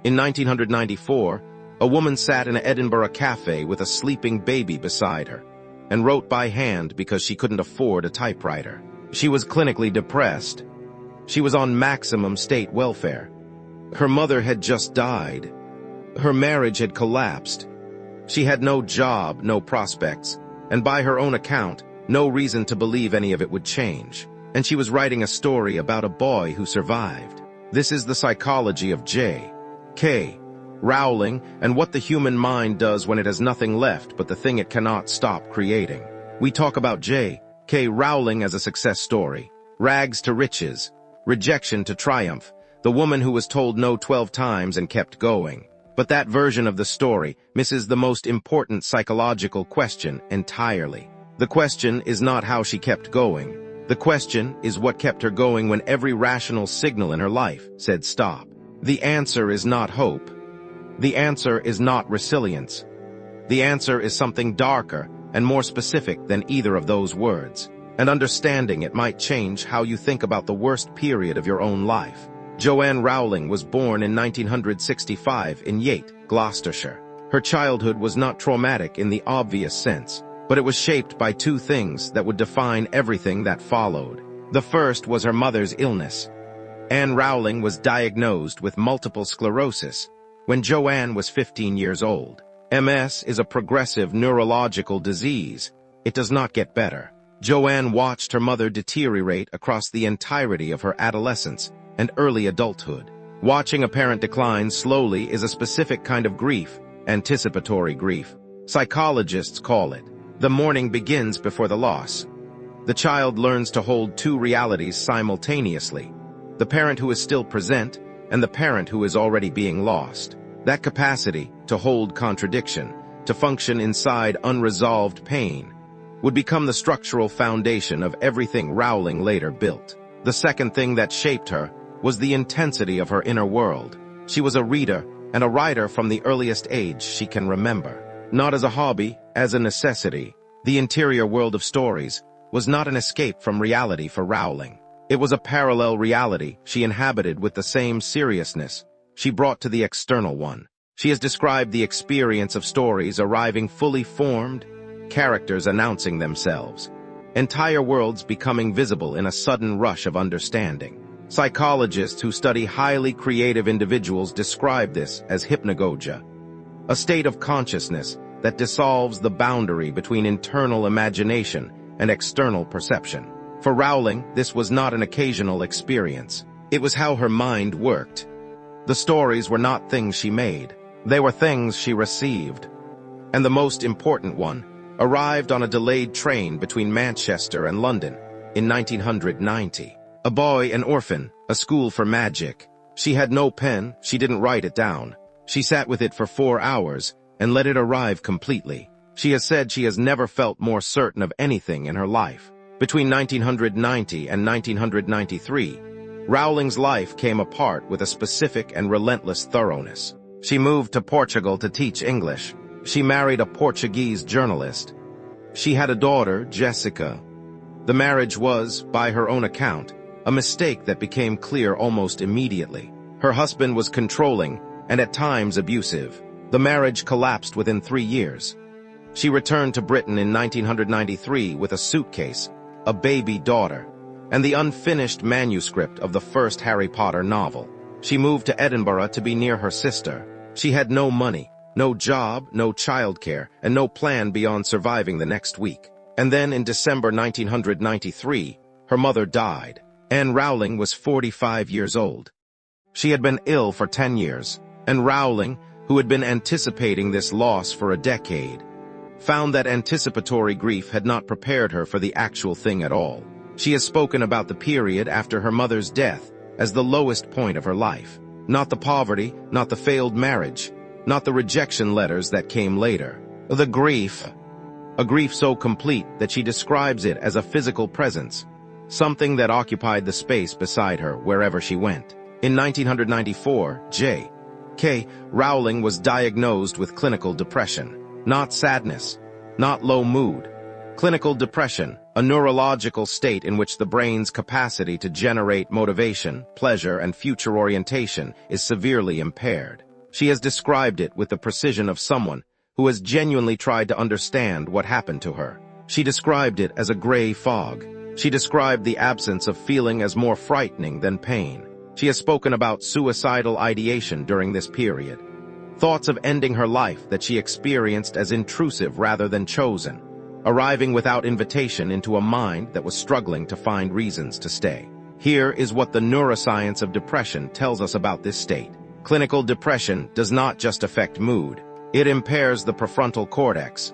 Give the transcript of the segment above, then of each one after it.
In 1994, a woman sat in an Edinburgh cafe with a sleeping baby beside her and wrote by hand because she couldn't afford a typewriter. She was clinically depressed. She was on maximum state welfare. Her mother had just died. Her marriage had collapsed. She had no job, no prospects, and by her own account, no reason to believe any of it would change. And she was writing a story about a boy who survived. This is the psychology of J.K. Rowling and what the human mind does when it has nothing left but the thing it cannot stop creating. We talk about J.K. Rowling as a success story. Rags to riches, rejection to triumph, the woman who was told no 12 times and kept going. But that version of the story misses the most important psychological question entirely. The question is not how she kept going. The question is what kept her going when every rational signal in her life said stop. The answer is not hope. The answer is not resilience. The answer is something darker and more specific than either of those words. And understanding it might change how you think about the worst period of your own life. Joanne Rowling was born in 1965 in Yate, Gloucestershire. Her childhood was not traumatic in the obvious sense, but it was shaped by two things that would define everything that followed. The first was her mother's illness. Anne Rowling was diagnosed with multiple sclerosis when Joanne was 15 years old. MS is a progressive neurological disease. It does not get better. Joanne watched her mother deteriorate across the entirety of her adolescence and early adulthood. Watching a parent decline slowly is a specific kind of grief, anticipatory grief. Psychologists call it. The mourning begins before the loss. The child learns to hold two realities simultaneously, the parent who is still present and the parent who is already being lost. That capacity to hold contradiction, to function inside unresolved pain, would become the structural foundation of everything Rowling later built. The second thing that shaped her was the intensity of her inner world. She was a reader and a writer from the earliest age she can remember. Not as a hobby, as a necessity. The interior world of stories was not an escape from reality for Rowling. It was a parallel reality she inhabited with the same seriousness she brought to the external one. She has described the experience of stories arriving fully formed, characters announcing themselves, entire worlds becoming visible in a sudden rush of understanding. Psychologists who study highly creative individuals describe this as hypnagogia, a state of consciousness that dissolves the boundary between internal imagination and external perception. For Rowling, this was not an occasional experience. It was how her mind worked. The stories were not things she made. They were things she received. And the most important one arrived on a delayed train between Manchester and London in 1990. A boy, an orphan, a school for magic. She had no pen, she didn't write it down. She sat with it for 4 hours and let it arrive completely. She has said she has never felt more certain of anything in her life. Between 1990 and 1993, Rowling's life came apart with a specific and relentless thoroughness. She moved to Portugal to teach English. She married a Portuguese journalist. She had a daughter, Jessica. The marriage was, by her own account, a mistake that became clear almost immediately. Her husband was controlling and at times abusive. The marriage collapsed within 3 years. She returned to Britain in 1993 with a suitcase, a baby daughter, and the unfinished manuscript of the first Harry Potter novel. She moved to Edinburgh to be near her sister. She had no money, no job, no childcare, and no plan beyond surviving the next week. And then in December 1993, her mother died. Anne Rowling was 45 years old. She had been ill for 10 years, and Rowling, who had been anticipating this loss for a decade, found that anticipatory grief had not prepared her for the actual thing at all. She has spoken about the period after her mother's death as the lowest point of her life. Not the poverty, not the failed marriage, not the rejection letters that came later. The grief. A grief so complete that she describes it as a physical presence, something that occupied the space beside her wherever she went. In 1994, J.K. Rowling was diagnosed with clinical depression. Not sadness, not low mood. Clinical depression, a neurological state in which the brain's capacity to generate motivation, pleasure, and future orientation is severely impaired. She has described it with the precision of someone who has genuinely tried to understand what happened to her. She described it as a gray fog. She described the absence of feeling as more frightening than pain. She has spoken about suicidal ideation during this period. Thoughts of ending her life that she experienced as intrusive rather than chosen, arriving without invitation into a mind that was struggling to find reasons to stay. Here is what the neuroscience of depression tells us about this state. Clinical depression does not just affect mood. It impairs the prefrontal cortex,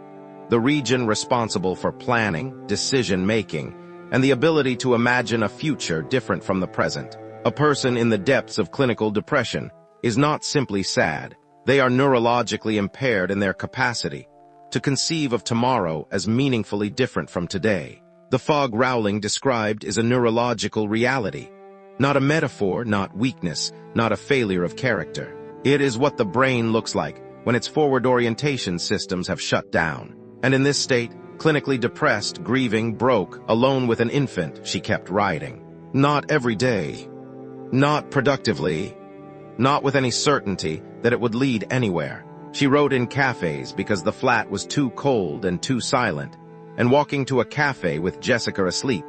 the region responsible for planning, decision-making, and the ability to imagine a future different from the present. A person in the depths of clinical depression is not simply sad. They are neurologically impaired in their capacity to conceive of tomorrow as meaningfully different from today. The fog Rowling described is a neurological reality, not a metaphor, not weakness, not a failure of character. It is what the brain looks like when its forward orientation systems have shut down. And in this state, clinically depressed, grieving, broke, alone with an infant, she kept writing. Not every day, not productively, not with any certainty that it would lead anywhere. She wrote in cafes because the flat was too cold and too silent, and walking to a cafe with Jessica asleep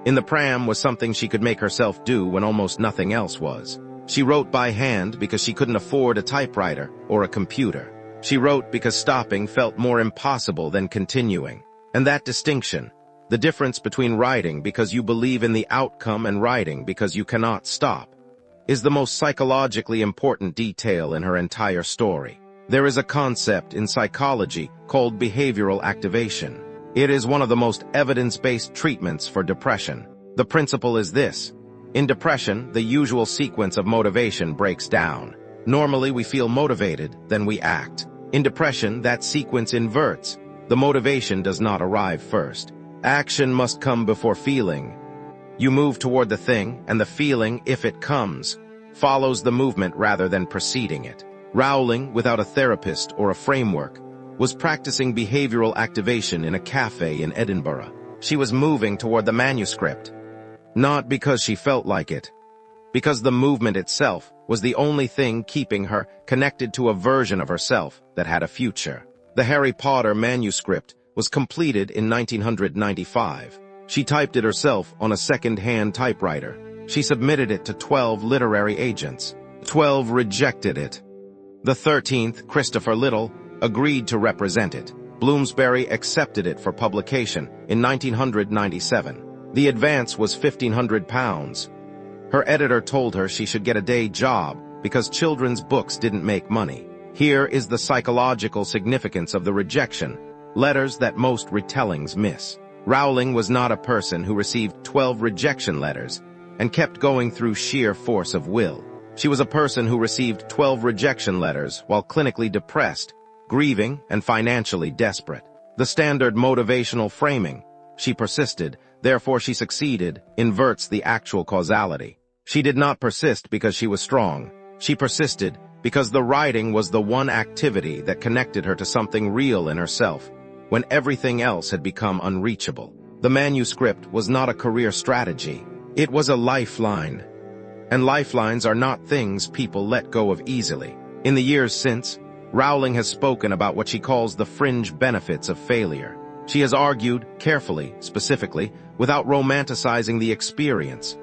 in the pram was something she could make herself do when almost nothing else was. She wrote by hand because she couldn't afford a typewriter or a computer. She wrote because stopping felt more impossible than continuing. And that distinction, the difference between writing because you believe in the outcome and writing because you cannot stop, is the most psychologically important detail in her entire story. There is a concept in psychology called behavioral activation. It is one of the most evidence-based treatments for depression. The principle is this. In depression, the usual sequence of motivation breaks down. Normally, we feel motivated, then we act. In depression, that sequence inverts. The motivation does not arrive first. Action must come before feeling. You move toward the thing, and the feeling, if it comes, follows the movement rather than preceding it. Rowling, without a therapist or a framework, was practicing behavioral activation in a cafe in Edinburgh. She was moving toward the manuscript, not because she felt like it, because the movement itself was the only thing keeping her connected to a version of herself that had a future. The Harry Potter manuscript was completed in 1995. She typed it herself on a second-hand typewriter. She submitted it to 12 literary agents. 12 rejected it. The 13th, Christopher Little, agreed to represent it. Bloomsbury accepted it for publication in 1997. The advance was £1,500. Her editor told her she should get a day job because children's books didn't make money. Here is the psychological significance of the rejection, letters that most retellings miss. Rowling was not a person who received 12 rejection letters and kept going through sheer force of will. She was a person who received 12 rejection letters while clinically depressed, grieving, and financially desperate. The standard motivational framing, she persisted, therefore she succeeded, inverts the actual causality. She did not persist because she was strong. She persisted because the writing was the one activity that connected her to something real in herself, when everything else had become unreachable. The manuscript was not a career strategy. It was a lifeline. And lifelines are not things people let go of easily. In the years since, Rowling has spoken about what she calls the fringe benefits of failure. She has argued, carefully, specifically, without romanticizing the experience,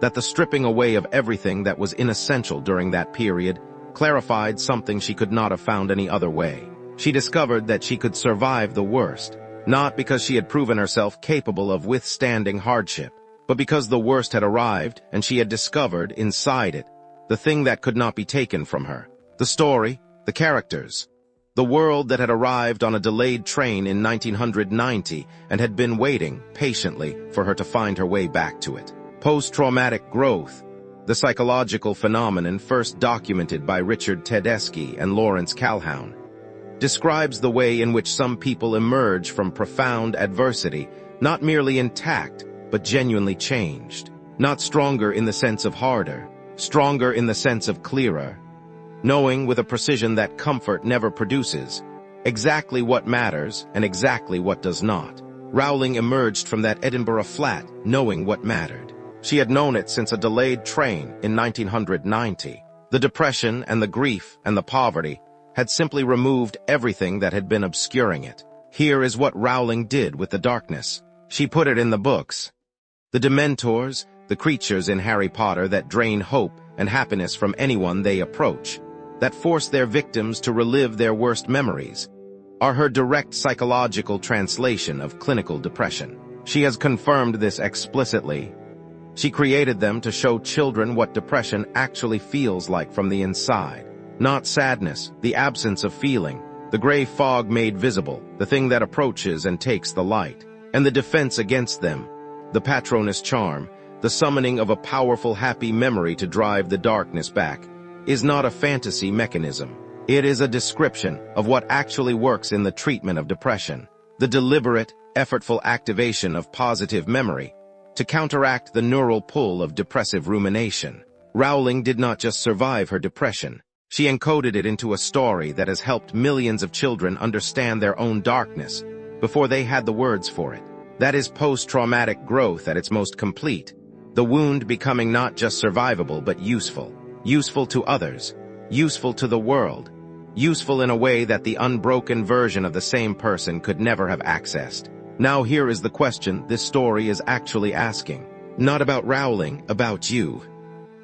that the stripping away of everything that was inessential during that period clarified something she could not have found any other way. She discovered that she could survive the worst, not because she had proven herself capable of withstanding hardship, but because the worst had arrived and she had discovered inside it the thing that could not be taken from her. The story, the characters, the world that had arrived on a delayed train in 1990 and had been waiting patiently for her to find her way back to it. Post-traumatic growth, the psychological phenomenon first documented by Richard Tedeschi and Lawrence Calhoun, describes the way in which some people emerge from profound adversity, not merely intact, but genuinely changed. Not stronger in the sense of harder, stronger in the sense of clearer, knowing with a precision that comfort never produces, exactly what matters and exactly what does not. Rowling emerged from that Edinburgh flat knowing what mattered. She had known it since a delayed train in 1990. The depression and the grief and the poverty had simply removed everything that had been obscuring it. Here is what Rowling did with the darkness. She put it in the books. The Dementors, the creatures in Harry Potter that drain hope and happiness from anyone they approach, that force their victims to relive their worst memories, are her direct psychological translation of clinical depression. She has confirmed this explicitly. She created them to show children what depression actually feels like from the inside. Not sadness, the absence of feeling, the gray fog made visible, the thing that approaches and takes the light, and the defense against them, the Patronus charm, the summoning of a powerful happy memory to drive the darkness back, is not a fantasy mechanism. It is a description of what actually works in the treatment of depression, the deliberate, effortful activation of positive memory to counteract the neural pull of depressive rumination. Rowling did not just survive her depression. She encoded it into a story that has helped millions of children understand their own darkness before they had the words for it. That is post-traumatic growth at its most complete, the wound becoming not just survivable but useful. Useful to others, useful to the world, useful in a way that the unbroken version of the same person could never have accessed. Now here is the question this story is actually asking. Not about Rowling, about you.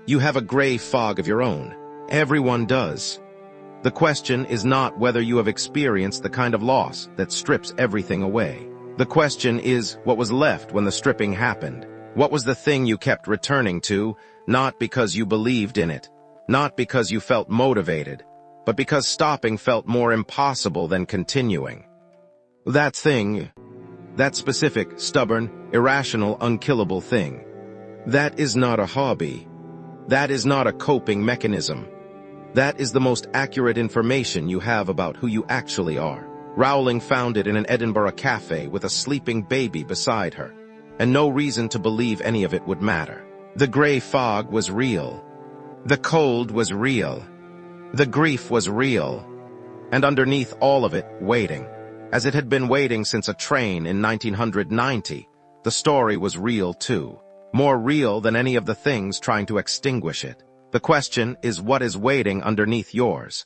You have a gray fog of your own. Everyone does. The question is not whether you have experienced the kind of loss that strips everything away. The question is what was left when the stripping happened. What was the thing you kept returning to, not because you believed in it, not because you felt motivated, but because stopping felt more impossible than continuing. That thing, that specific, stubborn, irrational, unkillable thing, that is not a hobby. That is not a coping mechanism. That is the most accurate information you have about who you actually are. Rowling found it in an Edinburgh cafe with a sleeping baby beside her, and no reason to believe any of it would matter. The gray fog was real. The cold was real. The grief was real. And underneath all of it, waiting, as it had been waiting since a train in 1990, the story was real too. More real than any of the things trying to extinguish it. The question is what is waiting underneath yours?